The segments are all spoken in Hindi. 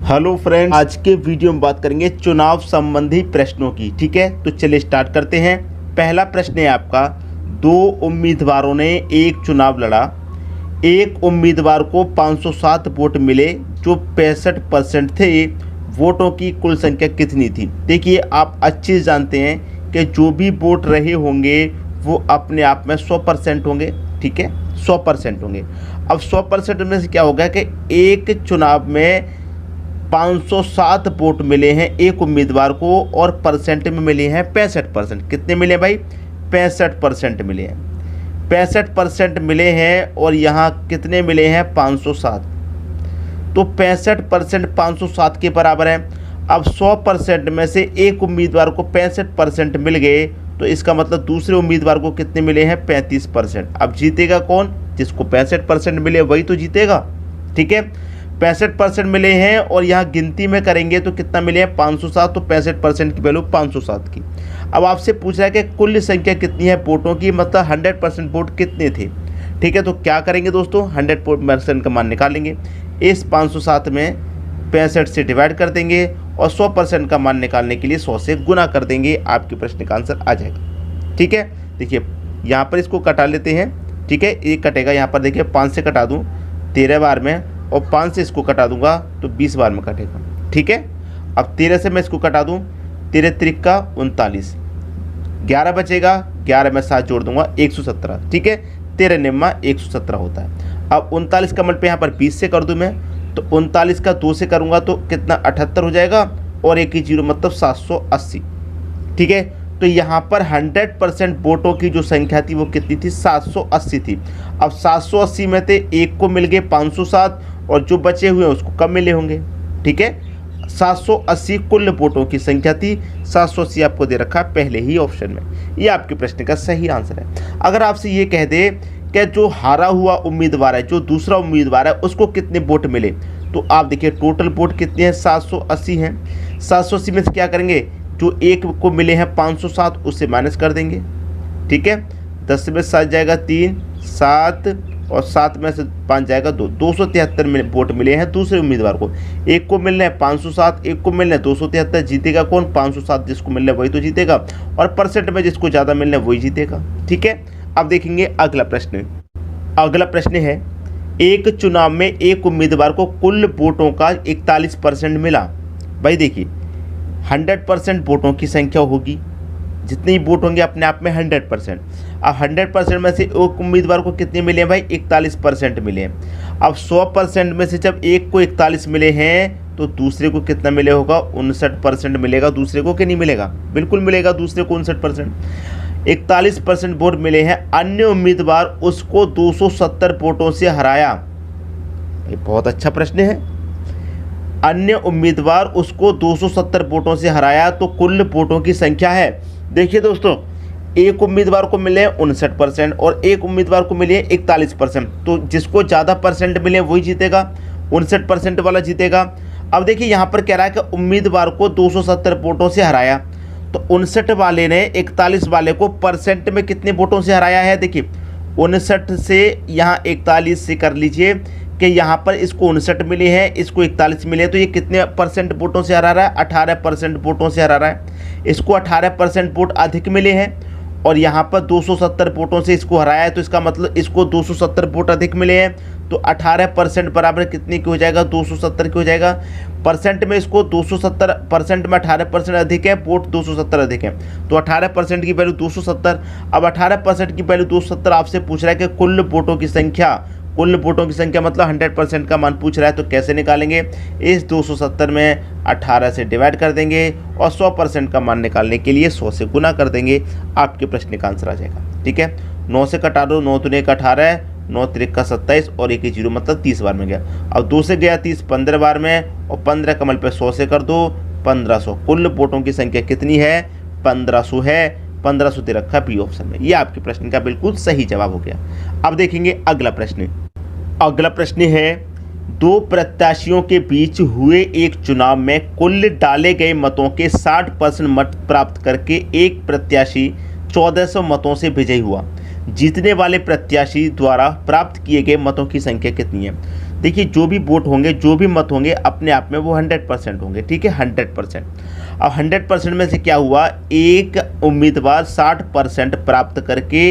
हेलो फ्रेंड्स, आज के वीडियो में बात करेंगे चुनाव संबंधी प्रश्नों की। ठीक है, तो चलिए स्टार्ट करते हैं। पहला प्रश्न है आपका, दो उम्मीदवारों ने एक चुनाव लड़ा। एक उम्मीदवार को 507 वोट मिले जो 65% थे। वोटों की कुल संख्या कितनी थी? देखिए, आप अच्छे से जानते हैं कि जो भी वोट रहे होंगे वो अपने आप में 100% होंगे। ठीक है, 100% होंगे। अब 100% में से क्या होगा कि एक चुनाव में 507 वोट मिले हैं एक उम्मीदवार को और परसेंट में मिले हैं 65%। कितने मिले भाई? 65% मिले हैं। 65% मिले हैं और यहाँ कितने मिले हैं? 507। तो 65% 507 के बराबर है। अब 100% में से एक उम्मीदवार को 65% मिल गए, तो इसका मतलब दूसरे उम्मीदवार को कितने मिले हैं? 35%। अब जीतेगा कौन? जिसको 65% मिले वही तो जीतेगा। ठीक है, 65% मिले हैं और यहाँ गिनती में करेंगे तो कितना मिले हैं? 507। तो 65% की वैल्यू 507 की। अब आपसे पूछ रहा है कि कुल संख्या कितनी है वोटों की, मतलब 100% वोट कितने थे। ठीक है, तो क्या करेंगे दोस्तों? 100% का मान निकालेंगे। इस 507 में 65 से डिवाइड कर देंगे और 100% का मान निकालने के लिए 100 से गुना कर देंगे। आपके प्रश्न का आंसर आ जाएगा। ठीक है, देखिए यहाँ पर इसको कटा लेते हैं। ठीक है, एक कटेगा यहाँ पर, देखिए 5 से कटा दूँ 13 बार में, और 5 से इसको कटा दूंगा तो 20 बार में कटेगा। ठीक है, अब 13 से मैं इसको कटा दूं, 13 त्रिक का 39, 11 बचेगा, 11 में 7 जोड़ दूंगा 117। ठीक है, 13 निम्मा 117 होता है। अब 39 का मल्टीप्लाई यहाँ पर 20 से कर दूं मैं, तो 39 का 2 से करूँगा तो कितना? 78 हो जाएगा, और एक ही जीरो मतलब 780। ठीक है, तो यहाँ पर 100% वोटों की जो संख्या थी वो कितनी थी? 780 थी। अब 780 में से एक को मिल गए 507 और जो बचे हुए हैं उसको कम मिले होंगे। ठीक है, 780 कुल वोटों की संख्या थी। 780 आपको दे रखा है पहले ही ऑप्शन में। ये आपके प्रश्न का सही आंसर है। अगर आपसे ये कह दे कि जो हारा हुआ उम्मीदवार है, जो दूसरा उम्मीदवार है, उसको कितने वोट मिले, तो आप देखिए टोटल वोट कितने हैं? 780 हैं। 780 में से क्या करेंगे? जो एक को मिले हैं 507 उससे माइनस कर देंगे। ठीक है, 10 में 7 जाएगा 3, 7 और 7 में से 5 जाएगा 2, 273 वोट मिले हैं दूसरे उम्मीदवार को। एक को मिलने हैं 507, एक को मिलने हैं 273। जीतेगा कौन? 507 जिसको मिलने वही तो जीतेगा, और परसेंट में जिसको ज़्यादा मिलने वही जीतेगा। ठीक है, अब देखेंगे अगला प्रश्न। अगला प्रश्न है, एक चुनाव में एक उम्मीदवार को कुल वोटों का 41% मिला। भाई देखिए, 100% वोटों की संख्या होगी, जितने ही वोट होंगे अपने आप में 100%। अब 100% में से एक उम्मीदवार को कितने मिले हैं भाई? 41% मिले हैं। अब 100% में से जब एक को 41 मिले हैं तो दूसरे को कितना मिले होगा? 59% मिलेगा। दूसरे को कि नहीं मिलेगा? बिल्कुल मिलेगा, दूसरे को 59%। 41% वोट मिले हैं। अन्य उम्मीदवार उसको 270 वोटों से हराया। ये बहुत अच्छा प्रश्न है। अन्य उम्मीदवार उसको 270 वोटों से हराया तो कुल वोटों की संख्या है। देखिए दोस्तों, एक उम्मीदवार को मिले 59% और एक उम्मीदवार को मिले 41%, तो जिसको ज़्यादा परसेंट मिले वही जीतेगा, 59% वाला जीतेगा। अब देखिए यहाँ पर कह रहा है कि उम्मीदवार को 270 वोटों से हराया, तो 59 वाले ने 41 वाले को परसेंट में कितने वोटों से हराया है? देखिए 59 से यहाँ 41 से कर लीजिए कि यहाँ पर इसको 59 मिले हैं, इसको 41 मिले हैं, तो ये कितने परसेंट वोटों से हरा रहा है? 18% वोटों से हरा रहा है। इसको 18% वोट अधिक मिले हैं और यहाँ पर 270 वोटों से इसको हराया है, तो इसका मतलब इसको 270 वोट अधिक मिले हैं, तो 18% बराबर कितने की हो जाएगा? 270 की हो जाएगा। परसेंट में इसको 270% में 18% अधिक है, वोट 270 अधिक है, तो 18% की वैल्यू 270। अब 18% की वैल्यू 270 आपसे पूछ रहा है कि कुल वोटों की संख्या, कुल वोटों की संख्या मतलब 100% का मान पूछ रहा है, तो कैसे निकालेंगे? इस 270 में 18 से डिवाइड कर देंगे और 100% का मान निकालने के लिए 100 से गुना कर देंगे। आपके प्रश्न का आंसर आ जाएगा। ठीक है, 9 से कटा दो, 9 दूने का 18, 9 त्रिक का 27 और एक ही जीरो मतलब 30 बार में गया। अब 2 से गया 30 15 बार में, और 15 कमल पे 100 से कर दो 1500। कुल वोटों की संख्या कितनी है? 1500 है। 1500 दे रखा बी ऑप्शन में। ये आपके प्रश्न का बिल्कुल सही जवाब हो गया। अब देखेंगे अगला प्रश्न। अगला प्रश्न है, दो प्रत्याशियों के बीच हुए एक चुनाव में कुल डाले गए मतों के 60% मत प्राप्त करके एक प्रत्याशी 1400 मतों से विजयी हुआ। जीतने वाले प्रत्याशी द्वारा प्राप्त किए गए मतों की संख्या कितनी है? देखिए जो भी वोट होंगे, जो भी मत होंगे, अपने आप में वो 100% होंगे, ठीक है, 100%। अब 100% में से क्या हुआ, एक उम्मीदवार 60% प्राप्त करके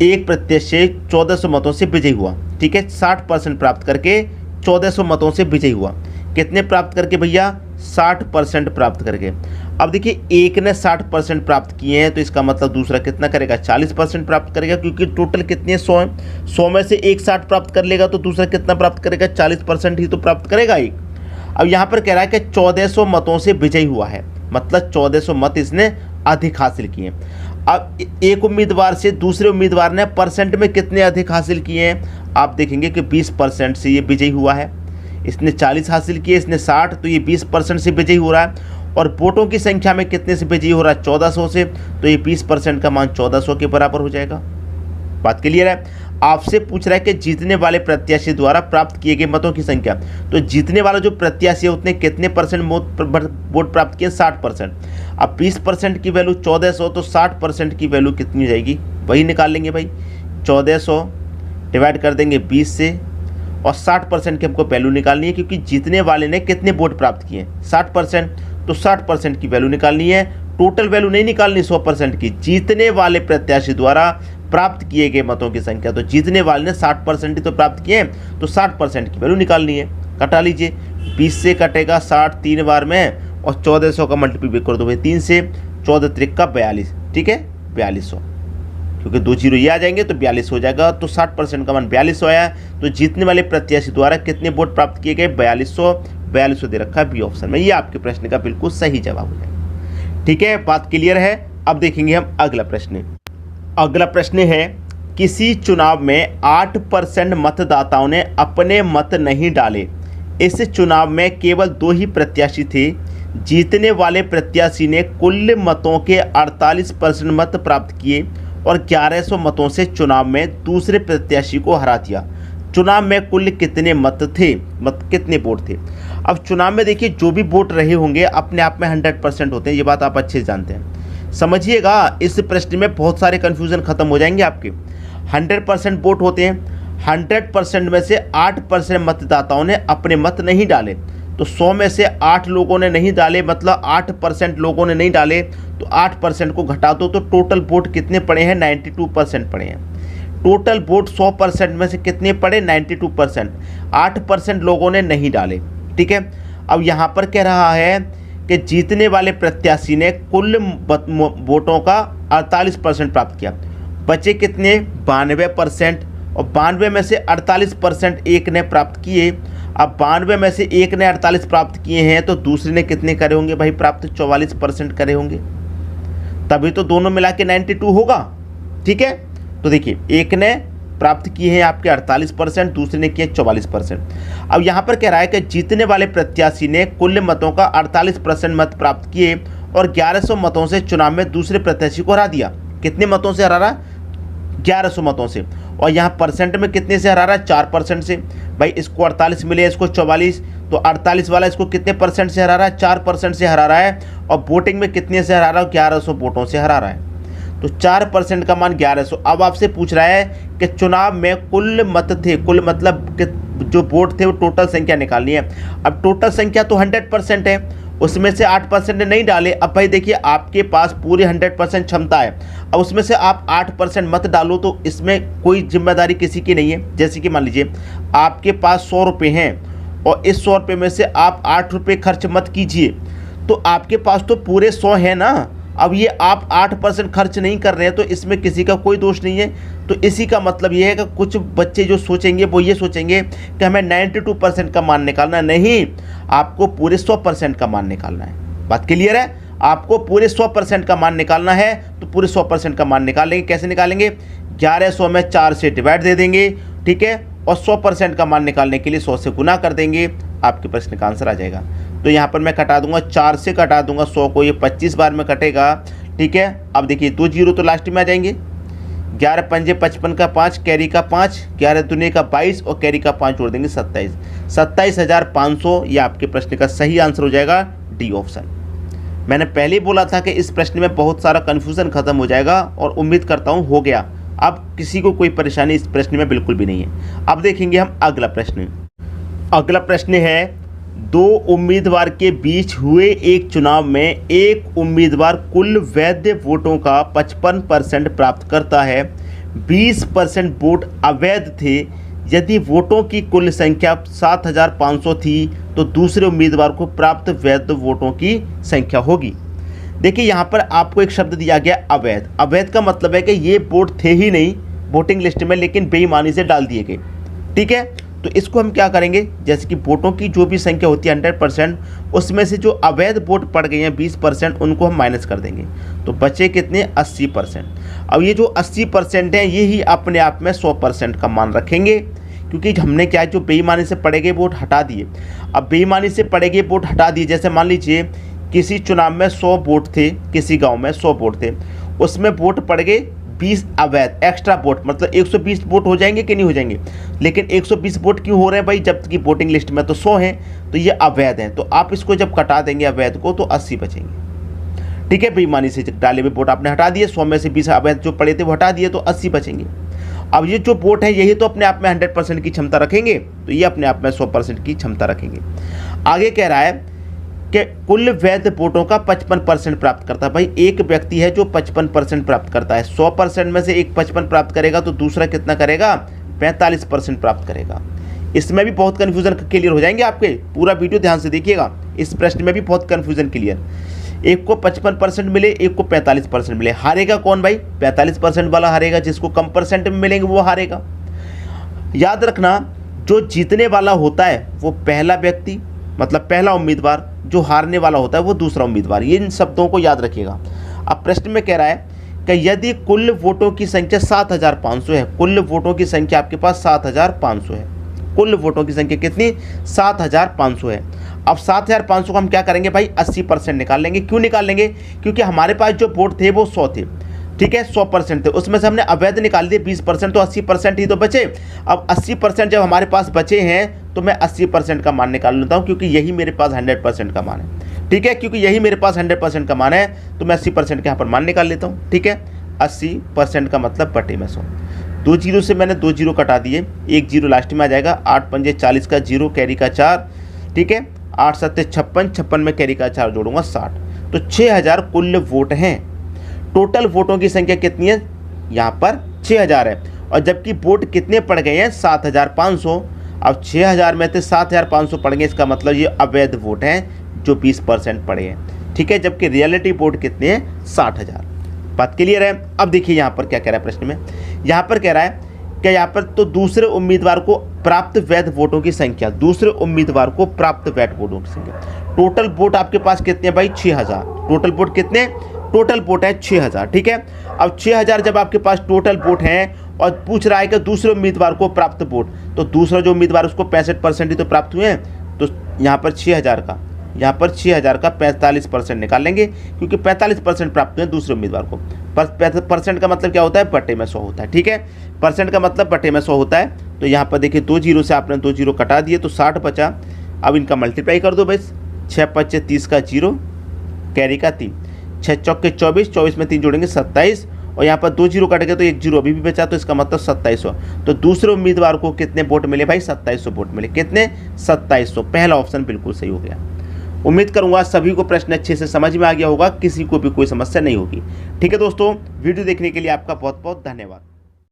एक प्रत्याशी 1400 मतों से विजयी हुआ, ठीक है, 60% प्राप्त करके 1400 मतों से विजयी हुआ। कितने प्राप्त करके भैया, 60% प्राप्त करके। अब देखिए एक ने 60% प्राप्त किए हैं, तो इसका मतलब दूसरा कितना करेगा, 40% प्राप्त करेगा, क्योंकि टोटल कितने 100 हैं, 100 में से एक 60 प्राप्त कर लेगा तो दूसरा कितना प्राप्त करेगा, 40% ही तो प्राप्त करेगा एक। अब यहाँ पर कह रहा है कि 1400 मतों से विजयी हुआ है, मतलब 1400 मत इसने अधिक हासिल किए। अब एक उम्मीदवार से दूसरे उम्मीदवार ने परसेंट में कितने अधिक हासिल किए हैं, आप देखेंगे कि 20% से ये विजयी हुआ है। इसने 40 हासिल किए, इसने 60, तो ये 20% से विजयी हो रहा है। और वोटों की संख्या में कितने से विजयी हो रहा है, 1400 से, तो ये 20% का मान 1400 के बराबर हो जाएगा। बात क्लियर है। आपसे पूछ रहा है कि जीतने वाले प्रत्याशी द्वारा प्राप्त किए गए मतों की संख्या, तो जीतने वाला जो प्रत्याशी है उसने कितने परसेंट वोट प्राप्त किए, 60%। अब 20% की वैल्यू 1400, तो 60% की वैल्यू कितनी हो जाएगी, वही निकाल लेंगे भाई। 1400 डिवाइड कर देंगे 20 से, और 60% की हमको वैल्यू निकालनी है, क्योंकि जीतने वाले ने कितने वोट प्राप्त किए, 60%, तो 60% की वैल्यू निकालनी है। टोटल वैल्यू नहीं निकालनी 100% की, जीतने वाले प्रत्याशी द्वारा प्राप्त किए गए मतों की संख्या। तो जीतने वाले ने 60% ही तो प्राप्त किए, तो 60% की वैल्यू निकालनी है। कटा लीजिए, 20 से कटेगा 60 3 बार में, और 1400 का मल्टीप्लाई कर दो भाई 3 से, 14 त्रिक का 42, ठीक है, 4200, क्योंकि 2 जीरो ये आ जाएंगे तो 42 हो जाएगा। तो 60% का मान 4200 आया। तो जीतने वाले प्रत्याशी द्वारा कितने वोट प्राप्त किए गए, 4200 दे रखा है बी ऑप्शन में। ये आपके प्रश्न का बिल्कुल सही जवाब हो जाएगा, ठीक है, बात क्लियर है। अब देखेंगे हम अगला प्रश्न। अगला प्रश्न है, किसी चुनाव में 8% मतदाताओं ने अपने मत नहीं डाले। इस चुनाव में केवल 2 ही प्रत्याशी थे। जीतने वाले प्रत्याशी ने कुल मतों के 48% मत प्राप्त किए और 1100 मतों से चुनाव में दूसरे प्रत्याशी को हरा दिया। चुनाव में कुल कितने मत थे, कितने वोट थे। अब चुनाव में देखिए जो भी वोट रहे होंगे अपने आप में 100% होते हैं, ये बात आप अच्छे से जानते हैं। समझिएगा, इस प्रश्न में बहुत सारे कन्फ्यूज़न खत्म हो जाएंगे आपके। 100% वोट होते हैं, 100% में से 8% मतदाताओं ने अपने मत नहीं डाले। तो 100 में से 8 लोगों ने नहीं डाले, मतलब 8% लोगों ने नहीं डाले, तो 8% को घटा दो तो टोटल वोट कितने पड़े हैं, 92% पड़े हैं। टोटल वोट 100% में से कितने पड़े, 92%। 8% लोगों ने नहीं डाले, ठीक है। अब यहाँ पर कह रहा है कि जीतने वाले प्रत्याशी ने कुल वोटों का 48% प्राप्त किया। बचे कितने, 92%, और 92 में से 48% एक ने प्राप्त किए। अब 92 में से एक ने 48 प्राप्त किए हैं, तो दूसरे ने कितने करे होंगे भाई प्राप्त, 44% करे होंगे, तभी तो दोनों मिला के 92 होगा, ठीक है। तो देखिए एक ने प्राप्त किए हैं आपके 48%, दूसरे ने किए 44%। अब यहाँ पर कह रहा है कि जीतने वाले प्रत्याशी ने कुल मतों का 48% मत प्राप्त किए और 1100 मतों से चुनाव में दूसरे प्रत्याशी को हरा दिया। कितने मतों से हरा रहा, 1100 मतों से। और यहाँ परसेंट में कितने से हरा रहा है, 4% से। भाई इसको 48 मिले, इसको 44, तो 48 वाला इसको कितने परसेंट से हरा रहा है, 4% से हरा रहा है। और वोटिंग में कितने से हरा रहा है, 1100 वोटों से हरा रहा है। तो 4% का मान 1100। अब आपसे पूछ रहा है कि चुनाव में कुल मत थे, कुल मतलब कि जो वोट थे वो टोटल संख्या निकालनी है। अब टोटल संख्या तो 100% है, उसमें से 8% ने नहीं डाले। अब भाई देखिए आपके पास पूरी 100% क्षमता है, अब उसमें से आप 8% मत डालो, तो इसमें कोई जिम्मेदारी किसी की नहीं है। जैसे कि मान लीजिए आपके पास 100 रुपये हैं और इस 100 रुपये में से आप 8 रुपये खर्च मत कीजिए, तो आपके पास तो पूरे 100 है ना। अब ये आप 8% खर्च नहीं कर रहे हैं, तो इसमें किसी का कोई दोष नहीं है। तो इसी का मतलब ये है कि कुछ बच्चे जो सोचेंगे वो ये सोचेंगे कि हमें 92% का मान निकालना नहीं, आपको पूरे 100% का मान निकालना है। बात क्लियर है, आपको पूरे 100% का मान निकालना है, तो पूरे 100% का मान निकालेंगे। कैसे निकालेंगे, 1100 में 4 से डिवाइड दे देंगे, ठीक है, और 100% का मान निकालने के लिए 100 से गुना कर देंगे, आपके प्रश्न का आंसर आ जाएगा। तो यहाँ पर मैं कटा दूंगा, 4 से कटा दूंगा 100 को, ये 25 बार में कटेगा, ठीक है। अब देखिए 2 जीरो तो लास्ट में आ जाएंगे, 11 पंजे 55 का 5, कैरी का 5, 11 दुनिया का 22 और कैरी का 5 जोड़ देंगे 27, 27,500। ये आपके प्रश्न का सही आंसर हो जाएगा, डी ऑप्शन। मैंने पहले ही बोला था कि इस प्रश्न में बहुत सारा कन्फ्यूज़न खत्म हो जाएगा, और उम्मीद करता हूँ हो गया। अब किसी को कोई परेशानी इस प्रश्न में बिल्कुल भी नहीं है। अब देखेंगे हम अगला प्रश्न। अगला प्रश्न है, दो उम्मीदवार के बीच हुए एक चुनाव में एक उम्मीदवार कुल वैध वोटों का 55% प्राप्त करता है, 20% वोट अवैध थे। यदि वोटों की कुल संख्या 7500 थी तो दूसरे उम्मीदवार को प्राप्त वैध वोटों की संख्या होगी। देखिए यहाँ पर आपको एक शब्द दिया गया अवैध। अवैध का मतलब है कि ये वोट थे ही नहीं वोटिंग लिस्ट में, लेकिन बेईमानी से डाल दिए गए। ठीक है, तो इसको हम क्या करेंगे, जैसे कि वोटों की जो भी संख्या होती है 100%, उसमें से जो अवैध वोट पड़ गए हैं 20%, उनको हम माइनस कर देंगे तो बचे कितने 80%। अब ये जो 80% हैं ये ही अपने आप में 100% का मान रखेंगे, क्योंकि हमने क्या जो बेईमानी से पड़े गए वोट हटा दिए। अब बेईमानी से पड़े गए वोट हटा दिए, जैसे मान लीजिए किसी चुनाव में 100 वोट थे, किसी गाँव में 100 वोट थे, उसमें वोट पड़ गए 20 अवैध एक्स्ट्रा वोट, मतलब 120 वोट हो जाएंगे कि नहीं हो जाएंगे। लेकिन 120 वोट क्यों हो रहे हैं भाई, जबकि वोटिंग लिस्ट में तो 100 हैं, तो ये अवैध हैं। तो आप इसको जब कटा देंगे अवैध को तो 80 बचेंगे। ठीक है, बेईमानी से डाले हुए वोट आपने हटा दिए, 100 में से 20 अवैध जो पड़े थे वो हटा दिए तो 80 बचेंगे। अब ये जो वोट है यही तो अपने आप में 100% की क्षमता रखेंगे, तो ये अपने आप में 100% की क्षमता रखेंगे। आगे कह रहा है कि कुल वैध वोटों का 55% प्राप्त करता है। भाई एक व्यक्ति है जो 55% प्राप्त करता है, 100% में से एक 55 प्राप्त करेगा तो दूसरा कितना करेगा, 45% प्राप्त करेगा। इसमें भी बहुत कन्फ्यूजन क्लियर हो जाएंगे आपके, पूरा वीडियो ध्यान से देखिएगा। इस प्रश्न में भी बहुत कन्फ्यूजन क्लियर, एक को 55% मिले, एक को 45% मिले, हारेगा कौन भाई, 45% वाला हारेगा, जिसको कम परसेंट में मिलेंगे वो हारेगा। याद रखना, जो जीतने वाला होता है वो पहला व्यक्ति, मतलब पहला उम्मीदवार, जो हारने वाला होता है वो दूसरा उम्मीदवार। ये इन शब्दों को याद रखिएगा। अब प्रश्न में कह रहा है कि यदि कुल वोटों की संख्या 7500 है, कुल वोटों की संख्या आपके पास 7500 है, कुल वोटों की संख्या कितनी 7500 है। अब 7500 को हम क्या करेंगे भाई, 80% निकाल लेंगे। क्यों निकाल लेंगे, क्योंकि हमारे पास जो वोट थे वो 100 थे। ठीक है, 100% थे, उसमें से हमने अवैध निकाल दिए 20%, तो 80% ही तो बचे। अब 80% जब हमारे पास बचे हैं तो मैं 80% का मान निकाल लेता हूँ, क्योंकि यही मेरे पास 100% का मान है। ठीक है, क्योंकि यही मेरे पास 100% का मान है तो मैं 80% के यहाँ पर मान निकाल लेता हूँ। ठीक है, 80% का मतलब बटे में 100। 2 जीरो से मैंने 2 जीरो कटा दिए, 1 जीरो लास्ट में आ जाएगा। 8 पंजे 40 का जीरो, कैरी का 4। ठीक है, 8 सत्ते 56, 56 में कैरी का 4 जोड़ूंगा 60। तो 6000 कुल वोट हैं। टोटल वोटों की संख्या कितनी है, यहाँ पर 6000 है, और जबकि वोट कितने पड़ गए हैं 7500। अब 6000 में से 7500 पड़ गए, इसका मतलब ये अवैध वोट हैं जो 20% पड़े हैं। ठीक है, जबकि रियलिटी वोट कितने हैं 60000। बात क्लियर है। अब देखिए यहाँ पर क्या कह रहा है प्रश्न में, यहाँ पर कह रहा है कि यहाँ पर तो दूसरे उम्मीदवार को प्राप्त वैध वोटों की संख्या, दूसरे उम्मीदवार को प्राप्त वैध वोटों की संख्या। टोटल वोट आपके पास कितने हैं भाई 6000। टोटल वोट कितने, टोटल वोट है 6000। ठीक है, अब 6000 जब आपके पास टोटल वोट हैं और पूछ रहा है कि दूसरे उम्मीदवार को प्राप्त वोट, तो दूसरा जो उम्मीदवार उसको 65% ही तो प्राप्त हुए हैं। तो यहाँ पर 6000 का, यहाँ पर 6000 का 45% निकाल लेंगे, क्योंकि 45% प्राप्त हुए दूसरे उम्मीदवार को। परसेंट का मतलब क्या होता है, बटे में 100 होता है। ठीक है, परसेंट का मतलब बटे में 100 होता है। तो यहाँ पर देखिए 2 जीरो से आपने 2 जीरो कटा दिए तो 60 बचा। अब इनका मल्टीप्लाई कर दो बस, 6 पच्चे 30 का जीरो, कैरी का 3, 6 चौके 24, 24 में 3 जोड़ेंगे 27, और यहाँ पर 2 जीरो कट गए तो 1 जीरो अभी भी बचा, तो इसका मतलब 2700। तो दूसरे उम्मीदवार को कितने वोट मिले भाई 2700 वोट मिले। कितने 2700। पहला ऑप्शन बिल्कुल सही हो गया। उम्मीद करूंगा सभी को प्रश्न अच्छे से समझ में आ गया होगा, किसी को भी कोई समस्या नहीं होगी। ठीक है दोस्तों, वीडियो देखने के लिए आपका बहुत बहुत धन्यवाद।